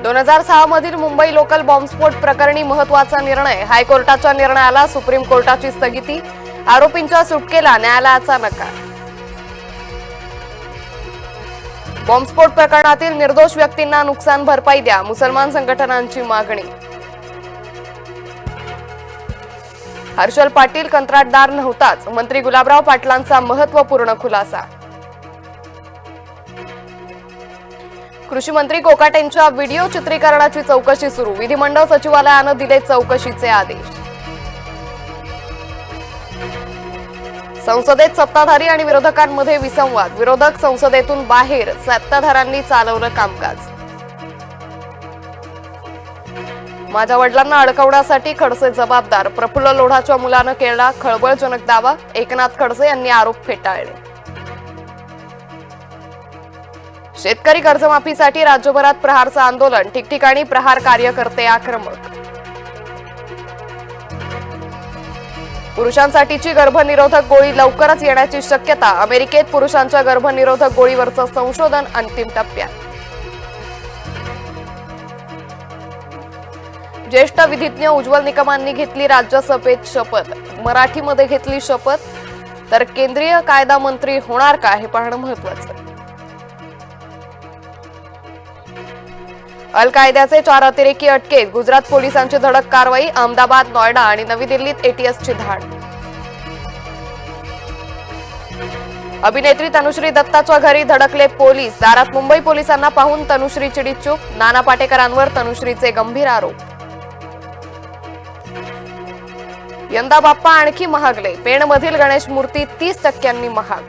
2006 मधील मुंबई लोकल बॉम्बस्फोट प्रकरणी महत्त्वाचा निर्णय. हायकोर्टाच्या निर्णयाला सुप्रीम कोर्टाची स्थगिती. आरोपींच्या सुटकेला न्यायालयाचा नकार. बॉम्बस्फोट प्रकरणातील निर्दोष व्यक्तींना नुकसान भरपाई द्या. मुसलमान संघटनांची मागणी. हर्षल पाटील कंत्राटदार नव्हताच. मंत्री गुलाबराव पाटलांचा महत्त्वपूर्ण खुलासा. कृषी मंत्री कोकाटेंच्या व्हिडिओ चित्रीकरणाची चौकशी सुरू. विधिमंडळ सचिवालयानं दिले चौकशीचे आदेश. संसदेत सत्ताधारी आणि विरोधकांमध्ये विसंवाद. विरोधक संसदेतून बाहेर. सत्ताधाऱ्यांनी चालवलं कामकाज. माझ्या वडिलांना अडकवण्यासाठी खडसे जबाबदार. प्रफुल्ल लोढाच्या मुलानं केला खळबळजनक दावा. एकनाथ खडसे यांनी आरोप फेटाळले. शेतकरी कर्जमाफीसाठी राज्यभरात प्रहारचं आंदोलन. ठिकठिकाणी प्रहार कार्यकर्ते आक्रमक. पुरुषांसाठीची गर्भनिरोधक गोळी लवकरच येण्याची शक्यता. अमेरिकेत पुरुषांच्या गर्भनिरोधक गोळीवरचं संशोधन अंतिम टप्प्यात. ज्येष्ठ विधिज्ञ उज्ज्वल निकमांनी घेतली राज्यसभेत शपथ. मराठीमध्ये घेतली शपथ. तर केंद्रीय कायदा मंत्री होणार का हे पाहणं महत्त्वाचं. अल कायद्याचे 4 अतिरेकी अटकेत. गुजरात पोलिसांची धडक कारवाई. अहमदाबाद, नोएडा आणि नवी दिल्लीत एटीएसची धाड. अभिनेत्री तनुश्री दत्ताच्या घरी धडकले पोलीस. दारात मुंबई पोलिसांना पाहून तनुश्री चिडीचूप. नाना पाटेकरांवर तनुश्रीचे गंभीर आरोप. यंदा बाप्पा आणखी महागले. पेणमधील गणेश मूर्ती 30% महाग.